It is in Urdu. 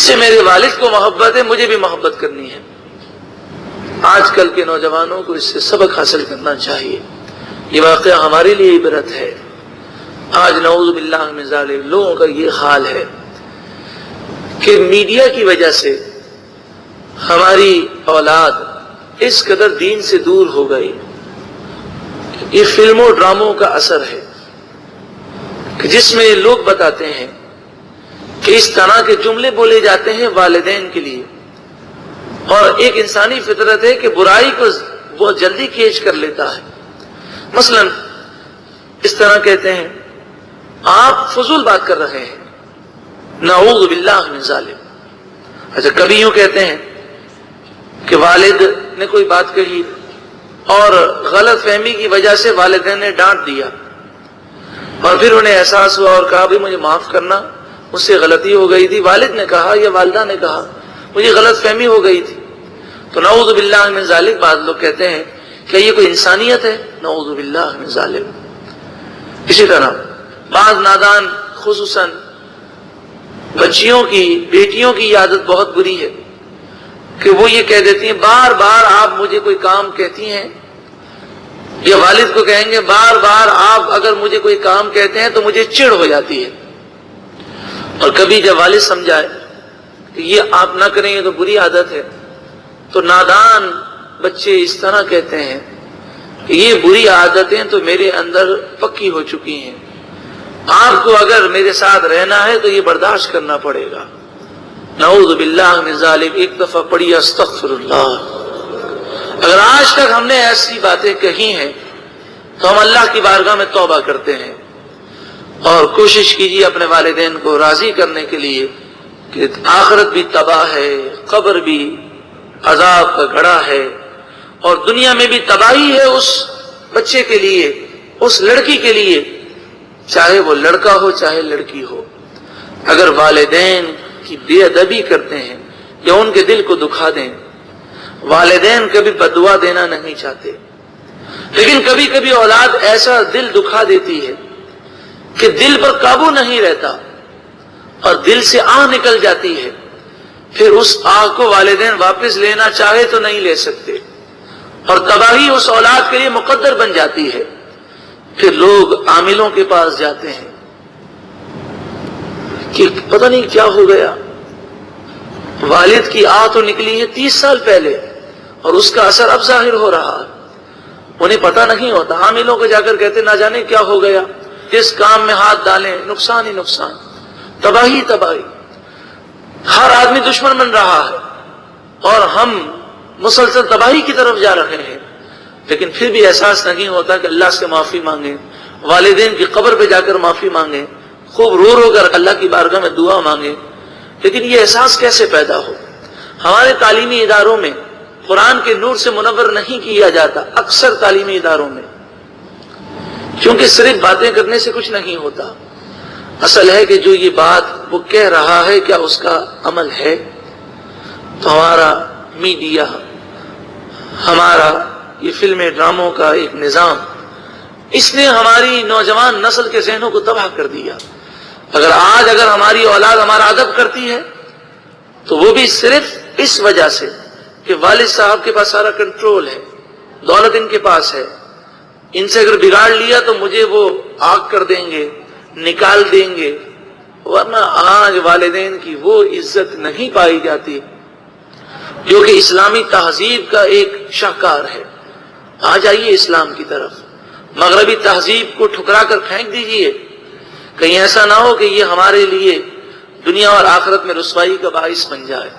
سے میرے والد کو محبت ہے مجھے بھی محبت کرنی ہے۔ آج کل کے نوجوانوں کو اس سے سبق حاصل کرنا چاہیے۔ یہ واقعہ ہمارے لیے عبرت ہے۔ آج نعوذ باللہ من ذالک لوگوں کا یہ حال ہے کہ میڈیا کی وجہ سے ہماری اولاد اس قدر دین سے دور ہو گئی۔ یہ فلموں ڈراموں کا اثر ہے کہ جس میں لوگ بتاتے ہیں کہ اس طرح کے جملے بولے جاتے ہیں والدین کے لیے، اور ایک انسانی فطرت ہے کہ برائی کو بہت جلدی کیچ کر لیتا ہے۔ مثلا اس طرح کہتے ہیں آپ فضول بات کر رہے ہیں، نعوذ باللہ من ذالک۔ اچھا کبھی یوں کہتے ہیں کہ والد نے کوئی بات کہی اور غلط فہمی کی وجہ سے والدین نے ڈانٹ دیا، اور پھر انہیں احساس ہوا اور کہا بھی مجھے معاف کرنا، مجھ سے غلطی ہو گئی تھی، والد نے کہا یا والدہ نے کہا مجھے غلط فہمی ہو گئی تھی۔ تو نعوذ باللہ من ذالک بعض لوگ کہتے ہیں کہ یہ کوئی انسانیت ہے؟ نعوذ باللہ من ذالک۔ اسی طرح بعض نادان خصوصاً بچیوں کی بیٹیوں کی یہ عادت بہت بری ہے کہ وہ یہ کہہ دیتی ہیں بار بار آپ مجھے کوئی کام کہتی ہیں، یا والد کو کہیں گے بار بار آپ اگر مجھے کوئی کام کہتے ہیں تو مجھے چڑ ہو جاتی ہے۔ اور کبھی جب والد سمجھائے کہ یہ آپ نہ کریں یہ تو بری عادت ہے، تو نادان بچے اس طرح کہتے ہیں کہ یہ بری عادتیں تو میرے اندر پکی ہو چکی ہیں، آپ کو اگر میرے ساتھ رہنا ہے تو یہ برداشت کرنا پڑے گا۔ نعوذ باللہ من ذالک۔ ایک دفعہ پڑھی استغفر اللہ۔ اگر آج تک ہم نے ایسی باتیں کہی ہیں تو ہم اللہ کی بارگاہ میں توبہ کرتے ہیں، اور کوشش کیجیے اپنے والدین کو راضی کرنے کے لیے کہ آخرت بھی تباہ ہے، قبر بھی عذاب کا گڑھا ہے، اور دنیا میں بھی تباہی ہے اس بچے کے لیے، اس لڑکی کے لیے، چاہے وہ لڑکا ہو چاہے لڑکی ہو۔ اگر والدین کی بے ادبی کرتے ہیں یا ان کے دل کو دکھا دیں، والدین کبھی بددعا دینا نہیں چاہتے، لیکن کبھی کبھی اولاد ایسا دل دکھا دیتی ہے کہ دل پر قابو نہیں رہتا اور دل سے آہ نکل جاتی ہے، پھر اس آہ کو والدین واپس لینا چاہے تو نہیں لے سکتے، اور تباہی اس اولاد کے لیے مقدر بن جاتی ہے۔ پھر لوگ عاملوں کے پاس جاتے ہیں کہ پتہ نہیں کیا ہو گیا، والد کی آہ تو نکلی ہے 30 سال پہلے اور اس کا اثر اب ظاہر ہو رہا ہے، انہیں پتہ نہیں ہوتا۔ عاملوں کو جا کر کہتے نہ جانے کیا ہو گیا، جس کام میں ہاتھ ڈالیں نقصان ہی نقصان، تباہی تباہی، ہر آدمی دشمن بن رہا ہے اور ہم مسلسل تباہی کی طرف جا رہے ہیں، لیکن پھر بھی احساس نہیں ہوتا کہ اللہ سے معافی مانگیں، والدین کی قبر پہ جا کر معافی مانگیں، خوب رو رو کر اللہ کی بارگاہ میں دعا مانگیں۔ لیکن یہ احساس کیسے پیدا ہو؟ ہمارے تعلیمی اداروں میں قرآن کے نور سے منور نہیں کیا جاتا، اکثر تعلیمی اداروں میں، کیونکہ صرف باتیں کرنے سے کچھ نہیں ہوتا، اصل ہے کہ جو یہ بات وہ کہہ رہا ہے کیا اس کا عمل ہے۔ تو ہمارا میڈیا، ہمارا یہ فلمیں ڈراموں کا ایک نظام، اس نے ہماری نوجوان نسل کے ذہنوں کو تباہ کر دیا۔ اگر ہماری اولاد ہمارا ادب کرتی ہے تو وہ بھی صرف اس وجہ سے کہ والد صاحب کے پاس سارا کنٹرول ہے، دولت ان کے پاس ہے، ان سے اگر بگاڑ لیا تو مجھے وہ آگ کر دیں گے، نکال دیں گے، ورنہ آج والدین کی وہ عزت نہیں پائی جاتی جو کہ اسلامی تہذیب کا ایک شاہکار ہے۔ آ جائیے اسلام کی طرف، مغربی تہذیب کو ٹھکرا کر پھینک دیجئے، کہیں ایسا نہ ہو کہ یہ ہمارے لیے دنیا اور آخرت میں رسوائی کا باعث بن جائے۔